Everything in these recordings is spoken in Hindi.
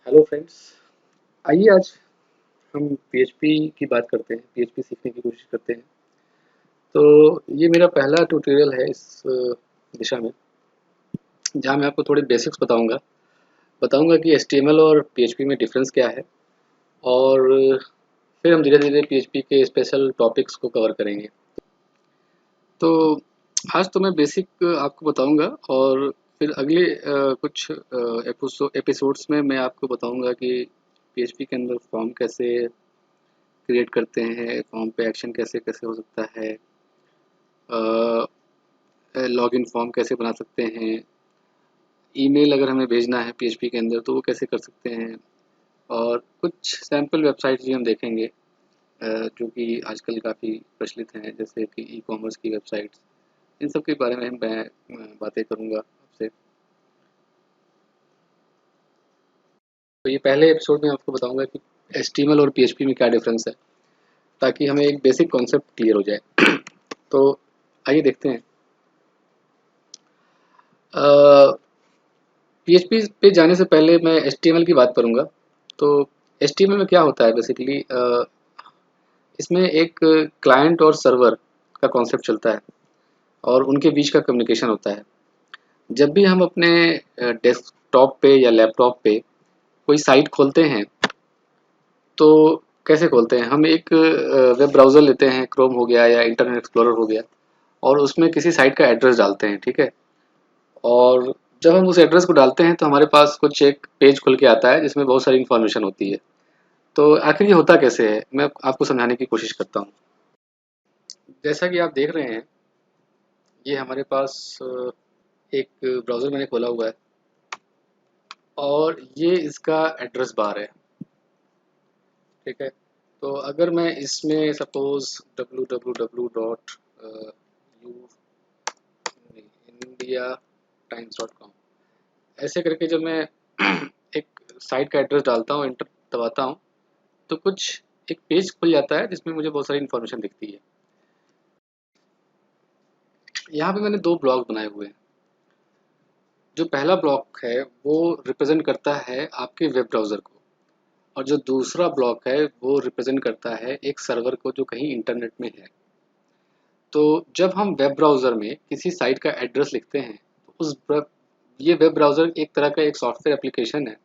Hello friends. आइए आज हम पीएचपी की बात करते हैं, पीएचपी सीखने की कोशिश करते हैं। तो ये मेरा पहला ट्यूटोरियल है इस दिशा में, जहाँ मैं आपको थोड़े बेसिक्स बताऊंगा बताऊंगा कि एचटीएमएल और पीएचपी में डिफरेंस क्या है, और फिर हम धीरे धीरे पीएचपी के स्पेशल टॉपिक्स को कवर करेंगे। तो आज तो मैं बेसिक आपको बताऊंगा, और फिर अगले कुछ एपिसोड्स में मैं आपको बताऊंगा कि पीएचपी के अंदर फॉर्म कैसे क्रिएट करते हैं, फॉर्म पे एक्शन कैसे कैसे हो सकता है, लॉगिन फॉर्म कैसे बना सकते हैं, ईमेल अगर हमें भेजना है पीएचपी के अंदर तो वो कैसे कर सकते हैं, और कुछ सैम्पल वेबसाइट्स भी हम देखेंगे जो कि आजकल काफ़ी प्रचलित हैं, जैसे कि ई कॉमर्स की वेबसाइट्स। इन सब के बारे में मैं बातें करूँगा आपसे। तो ये पहले एपिसोड में आपको बताऊँगा कि एचटीएमएल और पीएचपी में क्या डिफरेंस है, ताकि हमें एक बेसिक कॉन्सेप्ट क्लियर हो जाए। तो आइए देखते हैं। पीएचपी पे जाने से पहले मैं एचटीएमएल की बात करूंगा। तो एचटीएमएल में क्या होता है बेसिकली, इसमें एक क्लाइंट और सर्वर का कॉन्सेप्ट चलता है, और उनके बीच का कम्युनिकेशन होता है। जब भी हम अपने डेस्कटॉप पे या लैपटॉप पे कोई साइट खोलते हैं, तो कैसे खोलते हैं? हम एक वेब ब्राउज़र लेते हैं, क्रोम हो गया या इंटरनेट एक्सप्लोरर हो गया, और उसमें किसी साइट का एड्रेस डालते हैं, ठीक है। और जब हम उस एड्रेस को डालते हैं तो हमारे पास कुछ एक पेज खुल के आता है जिसमें बहुत सारी इन्फॉर्मेशन होती है। तो आखिर ये होता कैसे है, मैं आपको समझाने की कोशिश करता हूँ। जैसा कि आप देख रहे हैं, ये हमारे पास एक ब्राउज़र मैंने खोला हुआ है, और ये इसका एड्रेस बार है, ठीक है। तो अगर मैं इसमें सपोज www.indiatimes.com ऐसे करके जब मैं एक साइट का एड्रेस डालता हूँ, इंटर दबाता हूँ, तो कुछ एक पेज खुल जाता है जिसमें मुझे बहुत सारी इन्फॉर्मेशन दिखती है। यहाँ पे मैंने दो ब्लॉक बनाए हुए हैं। जो पहला ब्लॉक है वो रिप्रेजेंट करता है आपके वेब ब्राउज़र को, और जो दूसरा ब्लॉक है वो रिप्रेजेंट करता है एक सर्वर को जो कहीं इंटरनेट में है। तो जब हम वेब ब्राउज़र में किसी साइट का एड्रेस लिखते हैं, तो ये वेब ब्राउज़र एक तरह का एक सॉफ्टवेयर एप्लीकेशन है,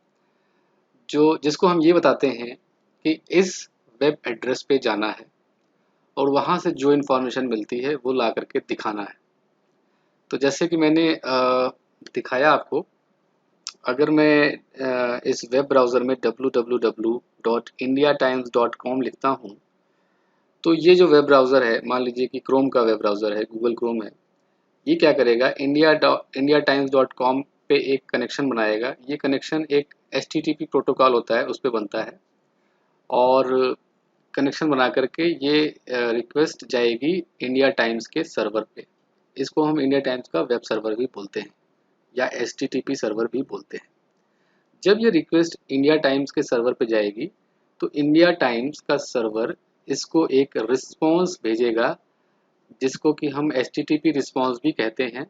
जो जिसको हम ये बताते हैं कि इस वेब एड्रेस पे जाना है, और वहाँ से जो इन्फॉर्मेशन मिलती है वो ला करके दिखाना है। तो जैसे कि मैंने दिखाया आपको, अगर मैं इस वेब ब्राउज़र में www.indiatimes.com लिखता हूँ, तो ये जो वेब ब्राउज़र है, मान लीजिए कि क्रोम का वेब ब्राउज़र है, गूगल क्रोम है, ये क्या करेगा, indiatimes.com पे एक कनेक्शन बनाएगा। ये कनेक्शन एक एचटीटीपी प्रोटोकॉल होता है, उस पे बनता है, और कनेक्शन बना करके ये रिक्वेस्ट जाएगी इंडिया टाइम्स के सर्वर पे। इसको हम इंडिया टाइम्स का वेब सर्वर भी बोलते हैं, या एचटीटीपी सर्वर भी बोलते हैं। जब ये रिक्वेस्ट इंडिया टाइम्स के सर्वर पे जाएगी, तो इंडिया टाइम्स का सर्वर इसको एक रिस्पॉन्स भेजेगा, जिसको कि हम एचटीटीपी रिस्पॉन्स भी कहते हैं,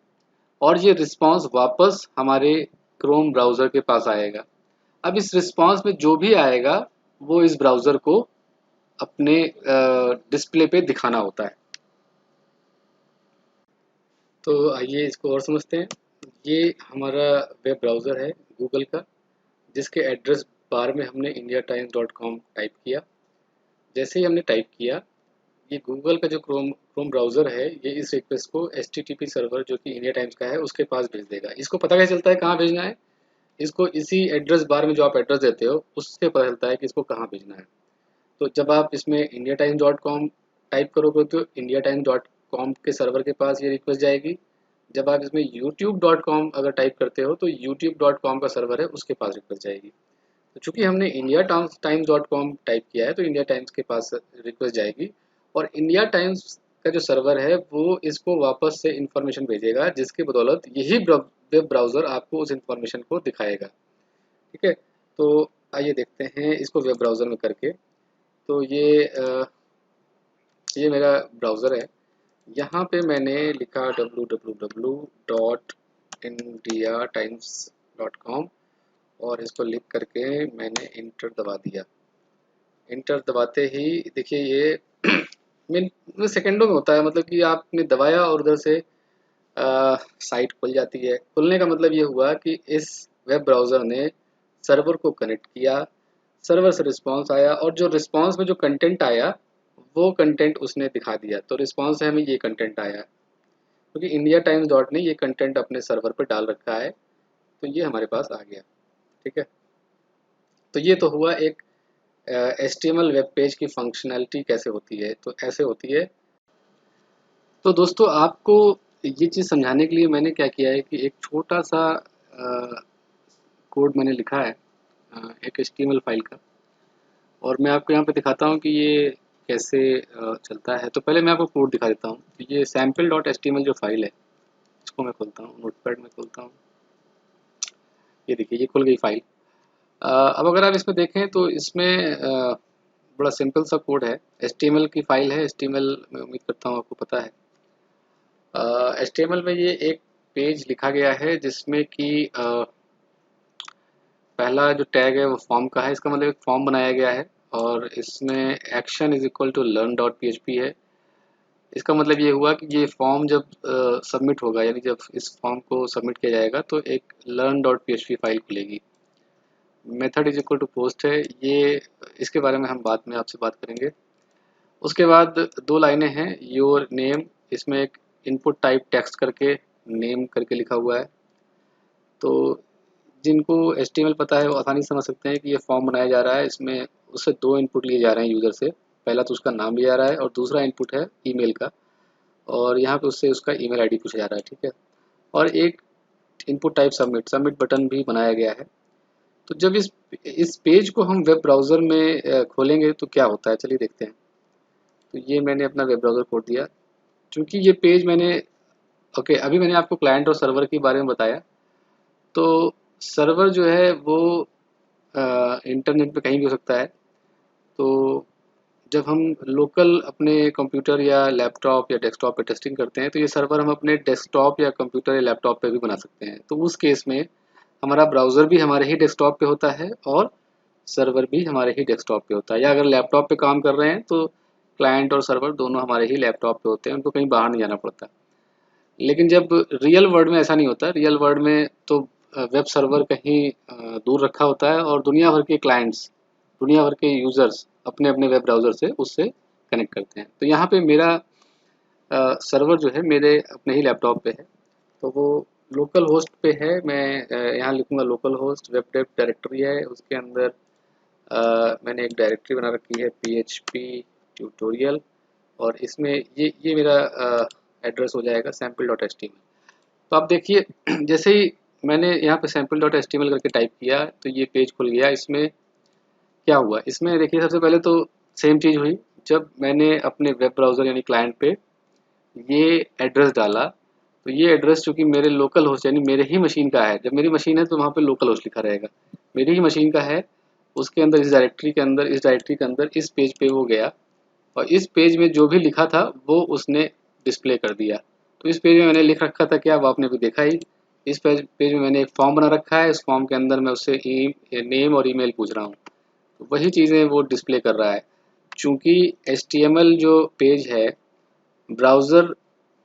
और ये रिस्पॉन्स वापस हमारे क्रोम ब्राउज़र के पास आएगा। अब इस रिस्पॉन्स में जो भी आएगा वो इस ब्राउज़र को अपने डिस्प्ले पे दिखाना होता है। तो आइए इसको और समझते हैं। ये हमारा वेब ब्राउज़र है गूगल का, जिसके एड्रेस बार में हमने indiatimes.com टाइप किया। जैसे ही हमने टाइप किया, ये गूगल का जो क्रोम ब्राउज़र है, ये इस रिक्वेस्ट को एचटीटीपी सर्वर जो कि इंडिया टाइम्स का है उसके पास भेज देगा। इसको पता कैसे चलता है कहाँ भेजना है? इसको इसी एड्रेस बार में जो आप एड्रेस देते हो उससे पता चलता है कि इसको कहाँ भेजना है। तो जब आप इसमें indiatimes.com टाइप करोगे तो indiatimes.com के सर्वर के पास ये रिक्वेस्ट जाएगी। जब आप इसमें youtube.com अगर टाइप करते हो तो youtube.com का सर्वर है, उसके पास रिक्वेस्ट जाएगी। तो चूंकि हमने indiatimes.com टाइप किया है तो इंडिया टाइम्स के पास रिक्वेस्ट जाएगी, और इंडिया टाइम्स का जो सर्वर है वो इसको वापस से इंफॉर्मेशन भेजेगा, जिसकी बदौलत यही वेब ब्राउज़र आपको उस इंफॉर्मेशन को दिखाएगा, ठीक है। तो आइए देखते हैं इसको वेब ब्राउज़र में करके। तो ये मेरा ब्राउज़र है। यहाँ पे मैंने लिखा www.indiatimes.com, और इसको लिख करके मैंने इंटर दबा दिया। इंटर दबाते ही देखिए ये मिनट सेकंडों में होता है, मतलब कि आपने दबाया और उधर से साइट खुल जाती है। खुलने का मतलब ये हुआ कि इस वेब ब्राउज़र ने सर्वर को कनेक्ट किया, सर्वर से रिस्पांस आया और जो रिस्पांस में जो कंटेंट आया वो कंटेंट उसने दिखा दिया। तो रिस्पांस से हमें ये कंटेंट आया क्योंकि इंडिया टाइम्स डॉट ने ये कंटेंट अपने सर्वर पर डाल रखा है, तो ये हमारे पास आ गया। ठीक है, तो ये तो हुआ एक HTML वेब पेज की फंक्शनैलिटी कैसे होती है, तो ऐसे होती है। तो दोस्तों आपको ये चीज़ समझाने के लिए मैंने क्या किया है कि एक छोटा सा कोड मैंने लिखा है एक HTML फाइल का, और मैं आपको यहाँ पे दिखाता हूँ कि ये कैसे चलता है। तो पहले मैं आपको कोड दिखा देता हूँ। तो ये sample.html जो फाइल है, इसको मैं खोलता हूँ, नोटपैड में खोलता हूँ। ये देखिए ये खुल गई फाइल। अब अगर आप इसमें देखें तो इसमें बड़ा सिंपल सा कोड है। HTML की फाइल है, HTML मैं उम्मीद करता हूँ आपको पता है। HTML में ये एक पेज लिखा गया है जिसमें कि पहला जो टैग है वो फॉर्म का है। इसका मतलब एक फॉर्म बनाया गया है और इसमें action is equal to learn dot PHP है। इसका मतलब ये हुआ कि ये फॉर्म जब सबमिट होगा, यानी जब इस फॉर्म को सबमिट किया जाएगा तो एक learn डॉट PHP फाइल खुलेगी। Method is equal to post है, ये इसके बारे में हम बाद में आपसे बात करेंगे। उसके बाद दो लाइनें हैं, योर नेम, इसमें एक इनपुट टाइप टेक्स्ट करके नेम करके लिखा हुआ है। तो जिनको HTML पता है वो आसानी से समझ सकते हैं कि ये फॉर्म बनाया जा रहा है। इसमें उससे दो इनपुट लिए जा रहे हैं यूज़र से। पहला तो उसका नाम लिया जा रहा है और दूसरा इनपुट है ईमेल का, और यहाँ पे उससे उसका ईमेल आईडी पूछा जा रहा है। ठीक है, और एक input type submit submit button भी बनाया गया है। तो जब इस पेज को हम वेब ब्राउज़र में खोलेंगे तो क्या होता है, चलिए देखते हैं। तो ये मैंने अपना वेब ब्राउज़र खोल दिया। चूँकि ये पेज मैंने ओके अभी मैंने आपको क्लाइंट और सर्वर के बारे में बताया। तो सर्वर जो है वो इंटरनेट पे कहीं भी हो सकता है। तो जब हम लोकल अपने कंप्यूटर या लैपटॉप या डेस्कटॉप पे टेस्टिंग करते हैं तो ये सर्वर हम अपने डेस्कटॉप या कंप्यूटर या लैपटॉप पे भी बना सकते हैं। तो उस केस में हमारा ब्राउज़र भी हमारे ही डेस्कटॉप पे होता है और सर्वर भी हमारे ही डेस्कटॉप पे होता है। या अगर लैपटॉप पे काम कर रहे हैं तो क्लाइंट और सर्वर दोनों हमारे ही लैपटॉप पे होते हैं, उनको कहीं बाहर नहीं जाना पड़ता। लेकिन जब रियल वर्ल्ड में ऐसा नहीं होता। रियल वर्ल्ड में तो वेब सर्वर कहीं दूर रखा होता है और दुनिया भर के क्लाइंट्स, दुनिया भर के यूज़र्स अपने अपने वेब ब्राउज़र से उससे कनेक्ट करते हैं। तो यहाँ पे मेरा सर्वर जो है मेरे अपने ही लैपटॉप पे है, तो वो लोकल होस्ट पे है। मैं यहाँ लिखूँगा local host, web dev directory है, उसके अंदर मैंने एक डायरेक्टरी बना रखी है PHP ट्यूटोरियल, और इसमें ये मेरा एड्रेस हो जाएगा sample.html। तो आप देखिए जैसे ही मैंने यहाँ पे sample.html करके टाइप किया तो ये पेज खुल गया। इसमें क्या हुआ, इसमें देखिए सबसे पहले तो सेम चीज़ हुई। जब मैंने अपने वेब ब्राउज़र यानी क्लाइंट पे ये एड्रेस डाला तो ये एड्रेस चूँकि मेरे लोकल होस्ट यानी मेरे ही मशीन का है। जब मेरी मशीन है तो वहाँ पे लोकल होस्ट लिखा रहेगा, मेरी ही मशीन का है। उसके अंदर इस डायरेक्टरी के अंदर इस पेज पे वो गया और इस पेज में जो भी लिखा था वो उसने डिस्प्ले कर दिया। तो इस पेज में मैंने लिख रखा था क्या, वो आपने भी देखा ही। इस पेज में मैंने एक फॉर्म बना रखा है, इस फॉर्म के अंदर मैं उससे नेम और ईमेल पूछ रहा हूँ, तो वही चीज़ें वो डिस्प्ले कर रहा है। चूँकि HTML जो पेज है ब्राउज़र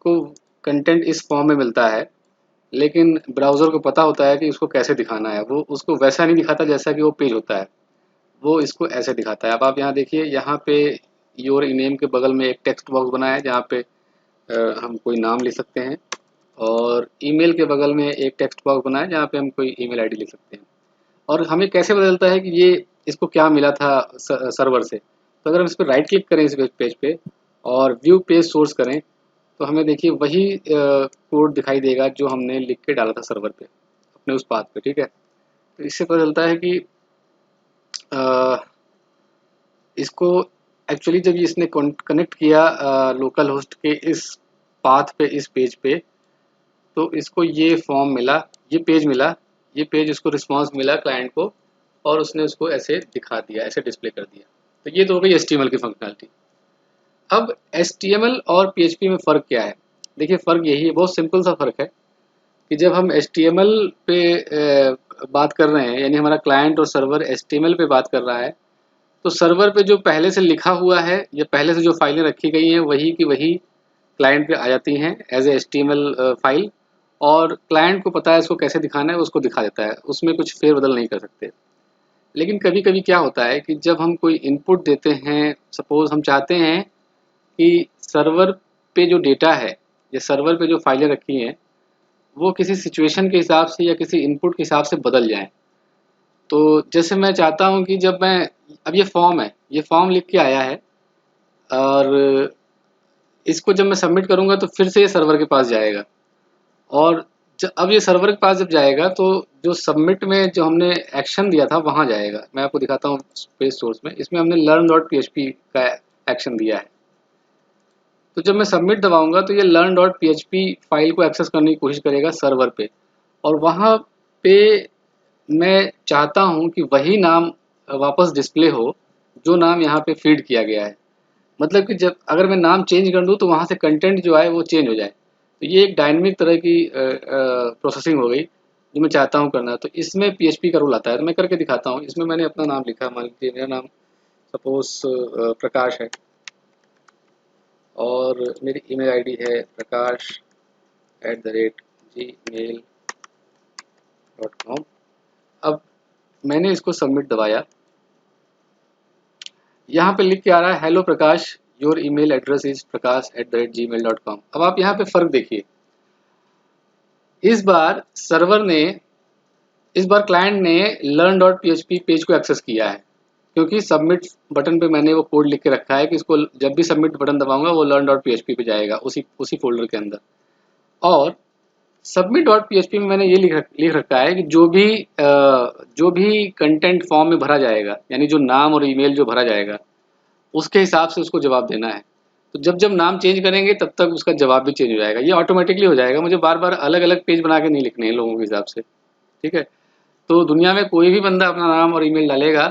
को कंटेंट इस फॉर्म में मिलता है, लेकिन ब्राउज़र को पता होता है कि इसको कैसे दिखाना है। वो उसको वैसा नहीं दिखाता जैसा कि वो पेज होता है, वो इसको ऐसे दिखाता है। अब आप यहाँ देखिए, यहाँ पे योर नेम के बगल में एक टेक्स्ट बॉक्स बना है जहाँ पे हम कोई नाम लिख सकते हैं, और ईमेल के बगल में एक टेक्स्ट बॉक्स बना है जहाँ पे हम कोई ईमेल आईडी लिख सकते हैं। और हमें कैसे बदलता है कि ये इसको क्या मिला था सर्वर से। तो अगर हम इस पर राइट क्लिक करें इस पेज पे और व्यू पेज सोर्स करें तो हमें देखिए वही कोड दिखाई देगा जो हमने लिख के डाला था सर्वर पे अपने उस पाथ पे। ठीक है, तो इससे पता चलता है कि अ, इसको एक्चुअली जब इसने कनेक्ट किया लोकल होस्ट के इस पाथ पे इस पेज पे, तो इसको ये फॉर्म मिला, ये पेज मिला, ये पेज उसको रिस्पांस मिला क्लाइंट को, और उसने उसको ऐसे दिखा दिया, ऐसे डिस्प्ले कर दिया। तो ये तो हो गई HTML की फंक्शनैलिटी। अब HTML और PHP में फ़र्क क्या है, देखिए फ़र्क यही है, बहुत सिंपल सा फ़र्क है कि जब हम HTML पे बात कर रहे हैं, यानी हमारा क्लाइंट और सर्वर HTML पे बात कर रहा है, तो सर्वर पे जो पहले से लिखा हुआ है या पहले से जो फाइलें रखी गई हैं वही की वही क्लाइंट पे आ जाती हैं एज ए HTML फाइल, और क्लाइंट को पता है इसको कैसे दिखाना है, उसको दिखा देता है, उसमें कुछ फेरबदल नहीं कर सकते। लेकिन कभी कभी क्या होता है कि जब हम कोई इनपुट देते हैं, सपोज हम चाहते हैं कि सर्वर पे जो डेटा है या सर्वर पे जो फाइलें रखी हैं वो किसी सिचुएशन के हिसाब से या किसी इनपुट के हिसाब से बदल जाएं। तो जैसे मैं चाहता हूं कि जब मैं, अब ये फॉर्म है, ये फॉर्म लिख के आया है, और इसको जब मैं सबमिट करूंगा तो फिर से ये सर्वर के पास जाएगा, और अब ये सर्वर के पास जब जाएगा तो जो सबमिट में जो हमने एक्शन दिया था वहां जाएगा। मैं आपको दिखाता हूँ पेज सोर्स में, इसमें हमने learn.php का एक्शन दिया है। तो जब मैं सबमिट दबाऊंगा तो ये learn.php फाइल को एक्सेस करने की कोशिश करेगा सर्वर पे, और वहाँ पे मैं चाहता हूँ कि वही नाम वापस डिस्प्ले हो जो नाम यहाँ पे फीड किया गया है। मतलब कि जब अगर मैं नाम चेंज कर दूँ तो वहाँ से कंटेंट जो है वो चेंज हो जाए। तो ये एक डायनेमिक तरह की प्रोसेसिंग हो गई जो मैं चाहता हूँ करना। तो इसमें PHP का रोल आता है, तो मैं करके दिखाता हूँ। इसमें मैंने अपना नाम लिखा, मान लीजिए मेरा नाम सपोज प्रकाश है, और मेरी ईमेल आईडी है prakash@gmail.com। अब मैंने इसको सबमिट दबाया, यहाँ पे लिख के आ रहा है hello Prakash, your email address is prakash@gmail.com। अब आप यहाँ पे फर्क देखिए, इस बार सर्वर ने, इस बार क्लाइंट ने learn.php पेज को एक्सेस किया है, क्योंकि सबमिट बटन पे मैंने वो कोड लिख के रखा है कि इसको जब भी सबमिट बटन दबाऊंगा वो learn.php पे जाएगा, उसी फोल्डर के अंदर। और submit.php में मैंने ये लिख रखा है कि जो भी कंटेंट फॉर्म में भरा जाएगा, यानी जो नाम और ईमेल जो भरा जाएगा उसके हिसाब से उसको जवाब देना है। तो जब जब नाम चेंज करेंगे तब तक उसका जवाब भी चेंज हो जाएगा, ये ऑटोमेटिकली हो जाएगा, मुझे बार बार अलग अलग पेज बना के नहीं लिखने हैं लोगों के हिसाब से। ठीक है, तो दुनिया में कोई भी बंदा अपना नाम और ईमेल डालेगा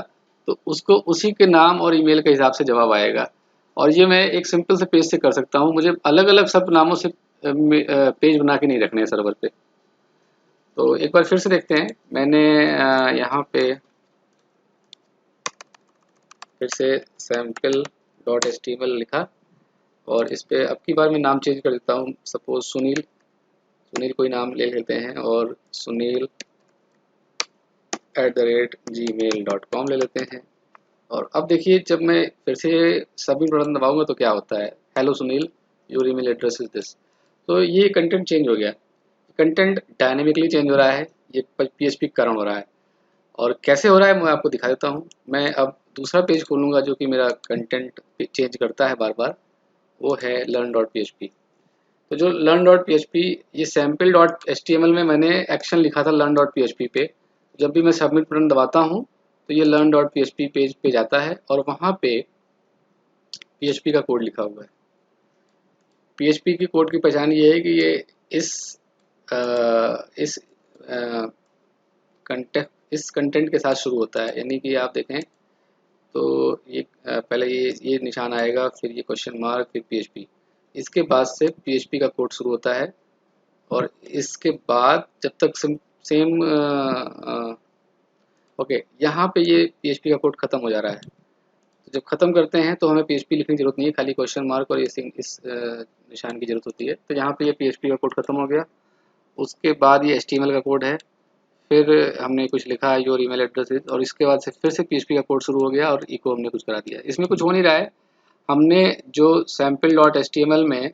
तो उसको उसी के नाम और ईमेल के हिसाब से जवाब आएगा, और ये मैं एक सिंपल से पेज से कर सकता हूँ, मुझे अलग अलग सब नामों से पेज बना के नहीं रखने हैं सर्वर पे। तो एक बार फिर से देखते हैं, मैंने यहाँ पे फिर से sample.html लिखा, और इस पे अब की बार मैं नाम चेंज कर देता हूँ, सपोज सुनील, सुनील कोई नाम ले लेते हैं, और sunil@gmail.com ले लेते हैं। और अब देखिए जब मैं फिर से सबमिट बटन दबाऊंगा तो क्या होता है, hello Sunil, your email address is this. तो ये कंटेंट चेंज हो गया, कंटेंट डायनेमिकली चेंज हो रहा है, ये PHP के कारण हो रहा है। और कैसे हो रहा है मैं आपको दिखा देता हूँ। मैं अब दूसरा पेज खोलूँगा जो कि मेरा कंटेंट चेंज करता है बार बार, वो है learn.php। तो जो learn.php, ये sample.html में मैंने एक्शन लिखा था learn.php पे, जब भी मैं सबमिट बटन दबाता हूँ तो ये learn.php पेज पे जाता है, और वहाँ पे PHP का कोड लिखा हुआ है। PHP की कोड की पहचान ये है कि ये इस कंटेंट के साथ शुरू होता है, यानी कि आप देखें तो ये पहले ये निशान आएगा, फिर ये क्वेश्चन मार्क, फिर PHP, इसके बाद से PHP का कोड शुरू होता है, और इसके बाद जब तक सेम ओके, यहाँ पे ये PHP का कोड खत्म हो जा रहा है। तो जब खत्म करते हैं तो हमें PHP लिखने की जरूरत नहीं है, खाली क्वेश्चन मार्क और इस निशान की जरूरत होती है। तो यहाँ पे ये PHP का कोड खत्म हो गया, उसके बाद ये HTML का कोड है, फिर हमने कुछ लिखा है योर ईमेल एड्रेस इज, और इसके बाद से फिर से PHP का कोड शुरू हो गया, और इको हमने कुछ करा दिया। इसमें कुछ हो नहीं रहा है, हमने जो sample.html में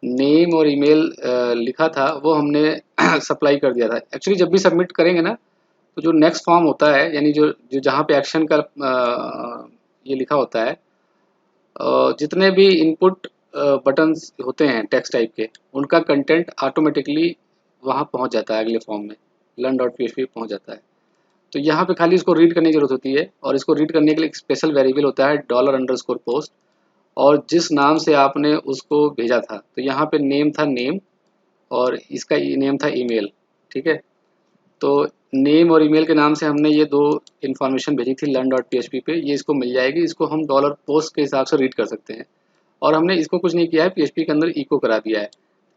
नेम और ईमेल लिखा था वो हमने सप्लाई कर दिया था। एक्चुअली जब भी सबमिट करेंगे ना तो जो नेक्स्ट फॉर्म होता है, यानी जो जो जहाँ पे एक्शन का ये लिखा होता है, जितने भी इनपुट बटन्स होते हैं टेक्स्ट टाइप के, उनका कंटेंट ऑटोमेटिकली वहाँ पहुँच जाता है, अगले फॉर्म में learn.php पहुँच जाता है। तो यहाँ पे खाली इसको रीड करने की जरूरत होती है, और इसको रीड करने के लिए एक स्पेशल वेरिएबल होता है $_post, और जिस नाम से आपने उसको भेजा था, तो यहाँ पे नेम था नेम, और इसका नेम था ईमेल। ठीक है, तो नेम और ईमेल के नाम से हमने ये दो इन्फॉर्मेशन भेजी थी learn.php पे, ये इसको मिल जाएगी, इसको हम $post के हिसाब से रीड कर सकते हैं। और हमने इसको कुछ नहीं किया है, PHP के अंदर इको करा दिया है,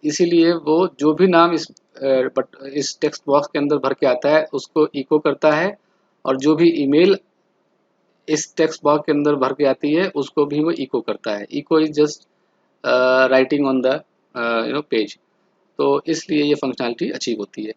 इसीलिए वो जो भी नाम इस बट इस टेक्स्ट बॉक्स के अंदर भर के आता है उसको इको करता है, और जो भी ईमेल इस टेक्स्ट बॉक्स के अंदर भर के आती है उसको भी वो इको करता है। Echo is just writing on the page. तो इसलिए ये फंक्शनैलिटी अचीव होती है।